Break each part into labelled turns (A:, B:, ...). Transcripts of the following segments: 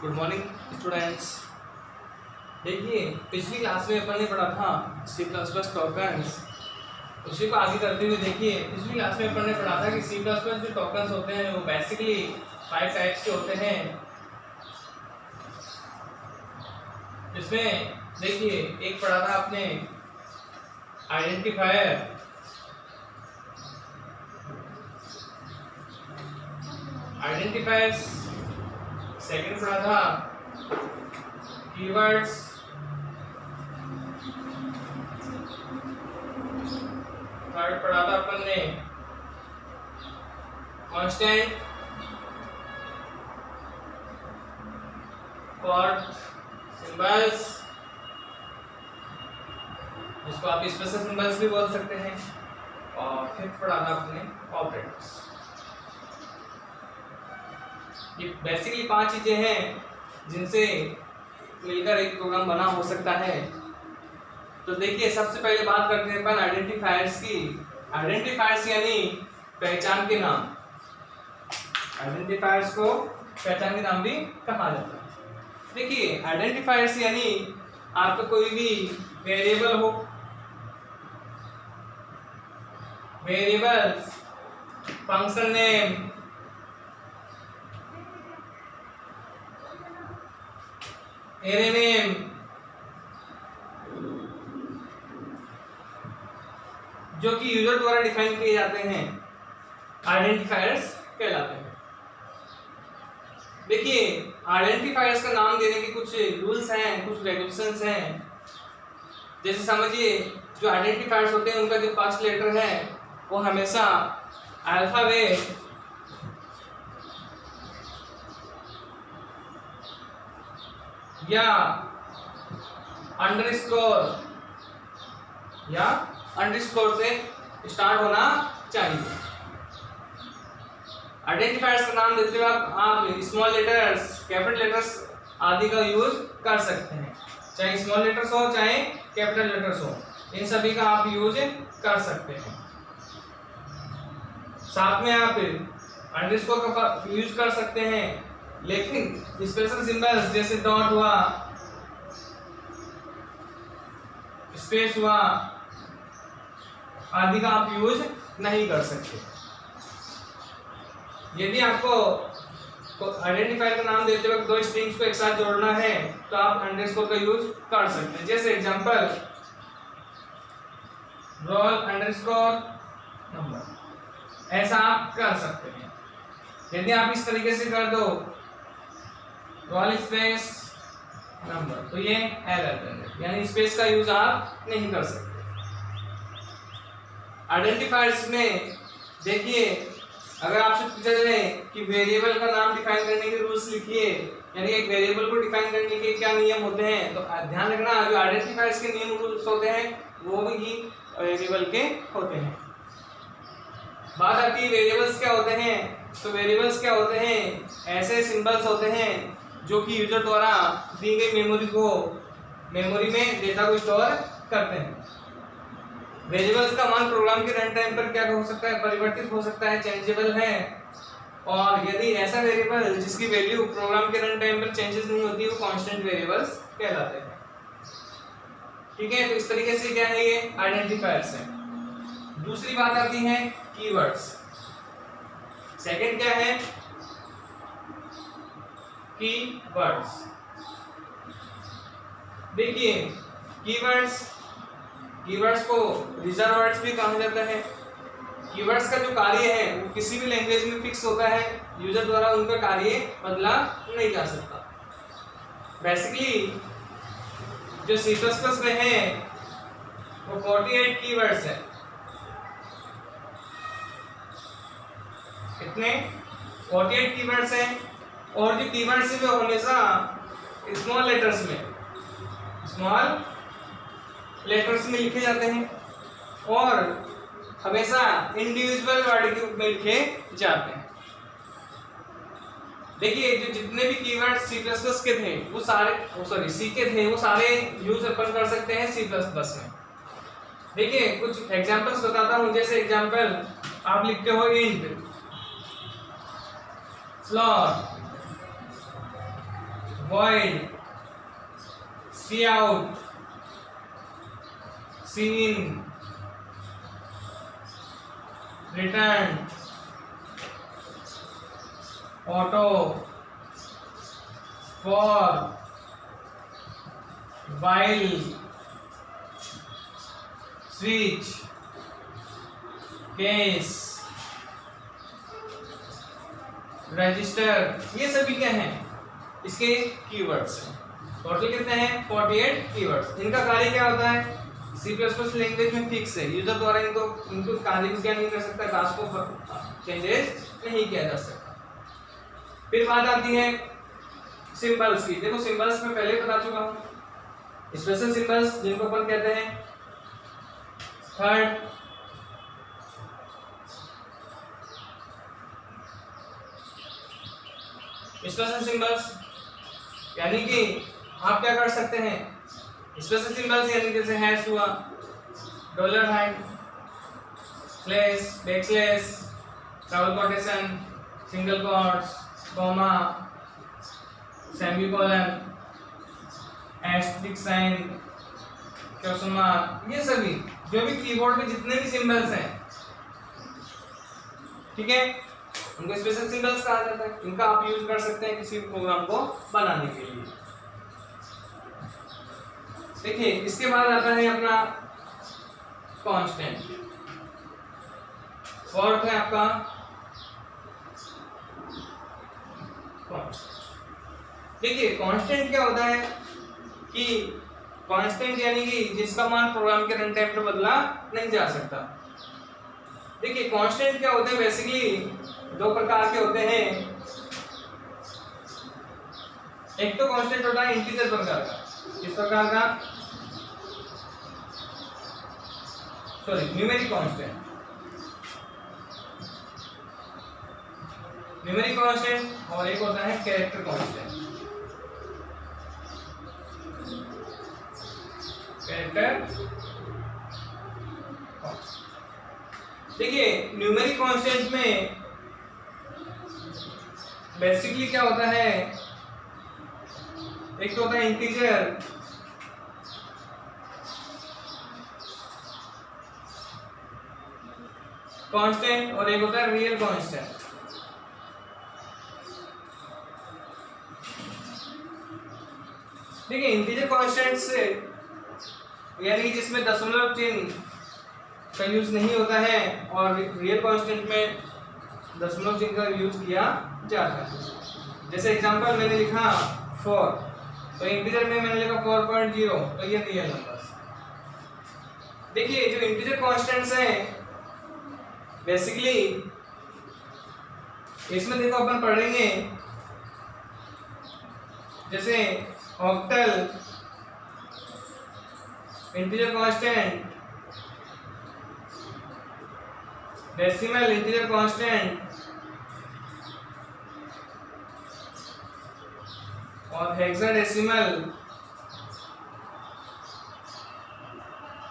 A: Good morning students. देखिए पिछली class में अपन ने पढ़ा था सी प्लस प्लस टोकन्स। उसी को आगे करते हुए देखिए पिछली क्लास में अपन ने पढ़ा था कि सी प्लस प्लस जो टोकन्स होते हैं वो बेसिकली 5 टाइप्स के होते हैं। इसमें देखिए एक पढ़ा था आपने आइडेंटिफायर, सेकंड पढ़ा था कीवर्ड्स, थर्ड पढ़ा था अपन ने कांस्टेंट, फोर्थ सिंबल्स जिसको आप स्पेशल सिंबल्स भी बोल सकते हैं, और फिफ्थ पढ़ा था आपने ऑपरेटर्स। ये बेसिकली 5 चीजें हैं जिनसे मिलकर एक प्रोग्राम बना हो सकता है। तो देखिए सबसे पहले बात करते हैं अपन आइडेंटिफायर्स की। आइडेंटिफायर्स यानी पहचान के नाम। आइडेंटिफायर्स को पहचान के नाम भी कहा जाता है। देखिए आइडेंटिफायर्स यानी आपका कोई भी वेरिएबल हो, variables, function name, array name, जो कि यूजर द्वारा डिफाइन किए जाते हैं, आइडेंटिफायर्स कहलाते हैं। देखिए आइडेंटिफायर्स का नाम देने के कुछ रूल्स हैं, कुछ रेगुलेशंस हैं। जैसे समझिए जो आइडेंटिफायर्स होते हैं उनका जो फर्स्ट लेटर है वो हमेशा अल्फाबेट या अंडरस्कोर से स्टार्ट होना चाहिए। आइडेंटिफायर्स का नाम देते वक्त आप स्मॉल लेटर्स, कैपिटल लेटर्स आदि का यूज कर सकते हैं। चाहे स्मॉल लेटर्स हो चाहे कैपिटल लेटर्स हो, इन सभी का आप यूज कर सकते हैं। साथ में आप अंडरस्कोर का यूज कर सकते हैं, लेकिन स्पेशल सिंबल्स जैसे डॉट हुआ, स्पेस हुआ आदि का आप यूज नहीं कर सकते। यदि आपको आइडेंटिफायर का नाम देते वक्त 2 स्ट्रिंग्स को एक साथ जोड़ना है तो आप अंडरस्कोर का यूज कर सकते हैं। जैसे एग्जांपल रोल अंडरस्कोर नंबर, ऐसा आप कर सकते हैं। यदि आप इस तरीके से कर दो रोल स्पेस नंबर तो ये एरर, यानी स्पेस का यूज आप नहीं कर सकते। आइडेंटिफायर्स में देखिए अगर आपसे पूछा जाए कि वेरिएबल का नाम डिफाइन करने के रूल्स लिखिए, यानी एक वेरिएबल को डिफाइन करने के क्या नियम होते हैं, तो ध्यान रखना जो आइडेंटिफायर्स के नियम रूल्स होते हैं वो भी वेरिएबल के होते हैं। बात आती है वेरिएबल्स क्या होते हैं, तो वेरिएबल्स क्या होते हैं, ऐसे सिंबल्स होते हैं जो कि यूजर द्वारा दी गई मेमोरी में डेटा को स्टोर करते हैं। वेरिएबल्स का मान प्रोग्राम के रन टाइम पर क्या हो सकता है, परिवर्तित हो सकता है, चेंजेबल है। और यदि ऐसा वेरिएबल जिसकी वैल्यू प्रोग्राम के रन टाइम पर चेंजेस नहीं होती वो कांस्टेंट वेरिएबल्स कहलाते हैं। ठीक है, तो इस तरीके से क्या है ये आइडेंटिफायर्स है। दूसरी बात आती है कीवर्ड्स। सेकंड क्या है, कीवर्ड्स। देखिए कीवर्ड्स को रिजर्व वर्ड्स भी कहा जाता है। कीवर्ड्स का जो कार्य है वो किसी भी लैंग्वेज में फिक्स होता है, यूजर द्वारा उनका कार्य बदला नहीं जा सकता। बेसिकली जो C++ में है वो 48 कीवर्ड्स है। कितने? 48 कीवर्ड्स हैं, और जो कीवर्ड्स है वो हमेशा स्मॉल लेटर्स में लिखे जाते हैं और हमेशा इंडिविजुअल वर्ड के रूप में लिखे जाते हैं। देखिए जो जितने भी कीवर्ड्स C++ के थे वो सारे सी के थे वो सारे यूज अपन कर सकते हैं C++ में। देखिए कुछ एग्जांपल्स बताता हूँ। जैसे एग्जांपल आप लिखते हो int floor void, see out, see in, return, auto, for, while, switch, case, register, ये सभी क्या हैं? इसके कीवर्ड्स हैं। टोटल कितने हैं? 48 कीवर्ड्स। इनका कार्य क्या होता है? C++ लैंग्वेज में फिक्स है, यूजर द्वारा इनको कार्य को क्या नहीं कर सकता, टास्क को चेंजेस नहीं किया जा सकता। फिर बात आती है सिंबल्स की। देखो सिंबल्स में पहले बता चुका हूं, स्पेशल सिंबल्स जिनको अपन कहते हैं थर्ड, स्पेशल सिंबल्स यानी कि आप क्या कर सकते हैं, स्पेशल सिंबल्स यानी जैसे हैश हुआ, dollar sign, slash, backslash, double quotation, single quotes, comma, semicolon, asterisk sign, question mark, ये सभी जो भी कीबोर्ड में जितने भी सिंबल्स हैं, ठीक है, उनको स्पेशल सिंबल्स कहा जाता है। इनका आप यूज कर सकते हैं किसी प्रोग्राम को बनाने के लिए। देखिए इसके बाद आता है अपना कांस्टेंट। फोर्थ है आपका कांस्टेंट। देखिए कांस्टेंट क्या होता है कि कांस्टेंट यानी कि जिसका मान प्रोग्राम के रन टाइम पे बदला नहीं जा सकता। देखिए कांस्टेंट क्या होते हैं, बेसिकली दो प्रकार के होते हैं। एक तो कांस्टेंट होता है इंटीजर प्रकार का, किस प्रकार का, sorry numeric constant, numeric constant, और एक होता है कैरेक्टर कांस्टेंट, कैरेक्टर। देखिए न्यूमेरिक कांस्टेंट में बेसिकली क्या होता है, एक तो होता है इंटीजर कांस्टेंट और एक होता है रियल कांस्टेंट। देखिए इंटीजर कांस्टेंट से यानी कि जिसमें दशमलव चिन्ह का यूज नहीं होता है, और रियल कांस्टेंट में दशमलव चिन्ह का यूज किया जाता है। जैसे एग्जांपल मैंने लिखा 4, तो इंटीजर में मैंने लिखा 4.0, तो ये रियल नंबर्स। देखिए जो इंटीजर कांस्टेंट्स हैं बेसिकली इसमें देखो अपन पढ़ेंगे जैसे octal, integer constant, decimal integer constant और हेक्साडेसिमल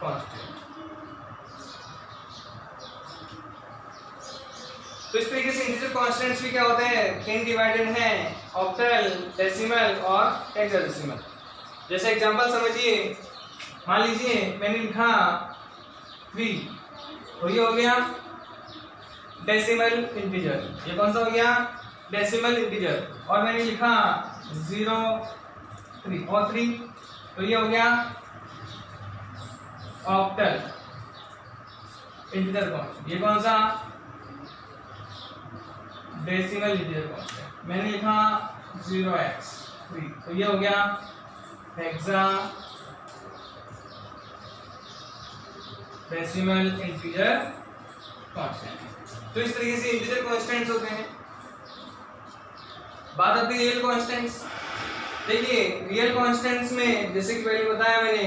A: कांस्टेंट। तो इस तरीके से इंटीजर कांस्टेंट्स भी क्या होते हैं, 3 डिवाइडेड हैं, ऑक्टल, डेसिमल और हेक्साडेसिमल। जैसे एग्जांपल समझिए, मान लीजिए मैंने लिखा 3, तो ये हो गया डेसिमल इंटीजर। ये कौन सा हो गया, डेसिमल इंटीजर। और मैंने लिखा 0, 3 और 3, तो ये हो गया ऑक्टल इंटीजर कांस्टेंट। ये कौन सा, डेसिमल इंटीजर कांस्टेंट। मैंने लिखा 0x 3, तो ये हो गया हेक्सा डेसिमल इंटीजर कांस्टेंट। तो इस तरीके से इंटीजर कांस्टेंट्स होते हैं। बात आती है रियल कांस्टेंट्स। देखिए रियल कांस्टेंट्स में जैसे कि पहले बताया मैंने,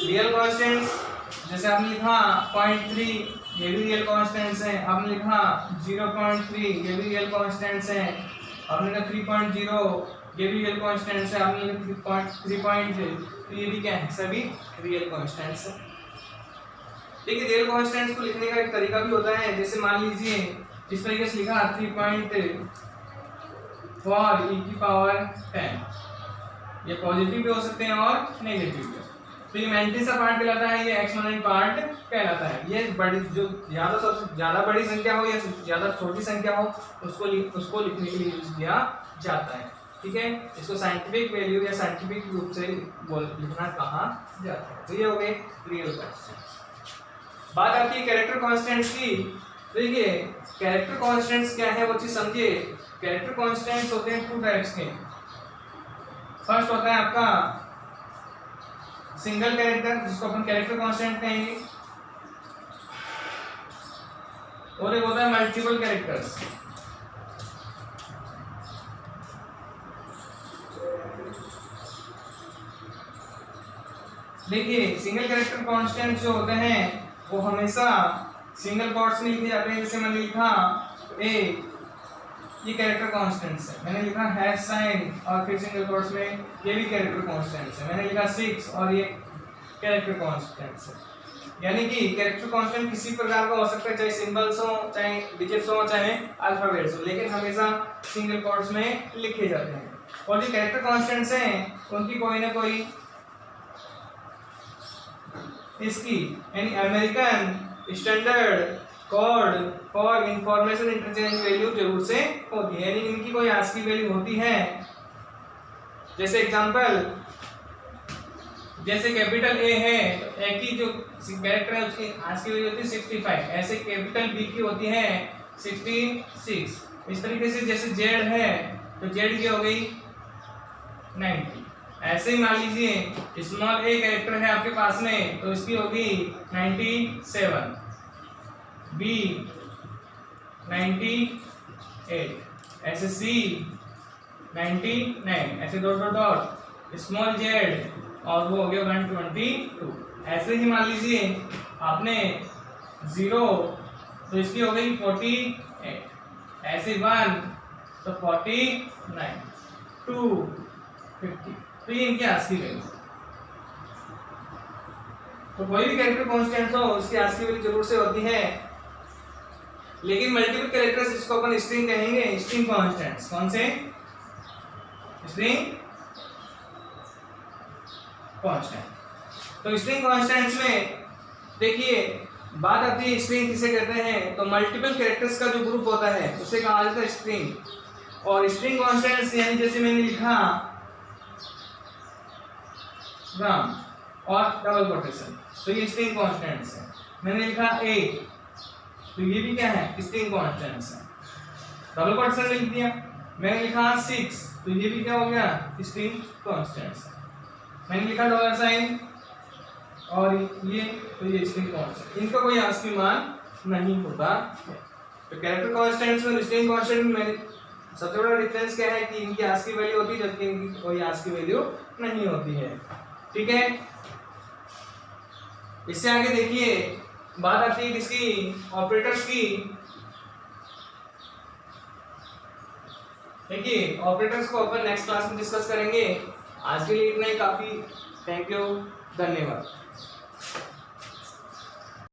A: रियल कांस्टेंट्स जैसे आपने लिखा 0.3, ये भी रियल कांस्टेंट्स हैं। आपने लिखा 0.3, ये भी रियल कांस्टेंट्स हैं। आपने लिखा 3.0, ये भी रियल कांस्टेंट्स है। आपने लिखा 3.0, तो ये भी क्या है, सभी रियल कांस्टेंट्स हैं। देखिए रियल कांस्टेंट्स को लिखने का एक तरीका भी होता है। जैसे मान लीजिए इस तरीके से लिखा 3.0 फॉर e की पावर 10, ये पॉजिटिव भी हो सकते हैं और नेगेटिव भी। तो ये मेंटिस का पार्ट कहलाता है, ये एक्सपोनेंट पार्ट कहलाता है। ये बड़ी जो सबसे ज्यादा बड़ी संख्या हो या ज्यादा छोटी संख्या हो उसको लिखने के लिए यूज किया जाता है। ठीक है, इसको साइंटिफिक वैल्यू या साइंटिफिक रूप से लिखना कहा जाता है। तो ये हो गए रियल कांस्टेंट्स। बात आती है कैरेक्टर कांस्टेंट्स की। देखिए कैरेक्टर कांस्टेंट्स क्या है वो चीज समझिए। कैरेक्टर कांस्टेंट्स होते हैं 2 टाइप्स के। फर्स्ट होता है आपका सिंगल कैरेक्टर, जिसको अपन कैरेक्टर कांस्टेंट कहेंगे, और एक होता है मल्टीपल कैरेक्टर्स। देखिए सिंगल कैरेक्टर कांस्टेंट जो होते हैं वो हमेशा सिंगल कोट्स में लिखे जाते हैं। जैसे मैंने लिखा ए, ये कैरेक्टर कांस्टेंट्स है। मैंने लिखा हैश साइन और फिर सिंगल कोट्स में, ये भी कैरेक्टर कांस्टेंट्स है। मैंने लिखा 6 और ये कैरेक्टर कांस्टेंट्स है। यानी कि कैरेक्टर कांस्टेंट किसी प्रकार का हो सकता है, चाहे सिंबल्स हो, चाहे डिजिट्स हो, चाहे अल्फाबेट्स हो, लेकिन हमेशा सिंगल कोट्स में लिखे जाते हैं। और जो कैरेक्टर कांस्टेंट्स हैं उनकी कोई ना कोई इसकी यानी American standard code for information interchange value जरूर से होती है, यानी इनकी कोई आस्की वैल्यू होती है। जैसे एग्जांपल, जैसे कैपिटल ए है तो ए की जो कैरेक्टर है उसकी आस्की वैल्यू होती है 65। ऐसे कैपिटल बी की होती है 66। इस तरीके से जैसे जेड है तो जेड की हो गई 90। ऐसे ही मान लीजिए स्मॉल ए कैरेक्टर है आपके पास में तो इसकी होगी 97, बी 98, ऐसे सी 99, ऐसे dot dot dot small Z और वो हो गया 122। ऐसे ही मान लीजिए आपने 0 तो इसकी हो गई 48, ऐसे 1 तो 49, 2 50। तो ये इनकी आस्की वैल्यू। तो कोई भी कैरेक्टर कांस्टेंट हो उसकी आस्की वैल्यू जरूर से होती है। लेकिन मल्टीपल कैरेक्टर्स जिसको अपन स्ट्रिंग कहेंगे, स्ट्रिंग कांस्टेंट्स। कौन से? String constant. तो स्ट्रिंग कांस्टेंट्स में देखिए बात आती है स्ट्रिंग किसे कहते हैं, तो मल्टीपल कैरेक्टर्स का जो ग्रुप होता है उसे कहा जाता है स्ट्रिंग। और स्ट्रिंग कांस्टेंट्स यानी जैसे मैंने लिखा ग्राम और डबल कोटेशन, तो ये स्ट्रिंग कांस्टेंट्स है। मैंने लिखा ए तो ये भी क्या है? स्ट्रिंग कांस्टेंट्स है। डबल कोटेशन लिख दिया। मैंने लिखा 6 तो ये भी क्या हो गया? स्ट्रिंग कांस्टेंट्स है। मैंने लिखा डॉलर साइन और ये तो ये स्ट्रिंग कांस्टेंट, इनका कोई आस्की मान नहीं होता। तो कैरेक्टर कांस्टेंट्स और स्ट्रिंग कांस्टेंट में सबसे बड़ा डिफरेंस क्या है कि इनकी आस्की वैल्यू होती है जबकि इनकी कोई आस्की वैल्यू नहीं होती है। ठीक है, इससे आगे देखिए बात आती है किसकी? ऑपरेटर्स की। देखिए ऑपरेटर्स को अपन नेक्स्ट क्लास में डिस्कस करेंगे। आज के लिए इतना ही काफी। थैंक यू, धन्यवाद।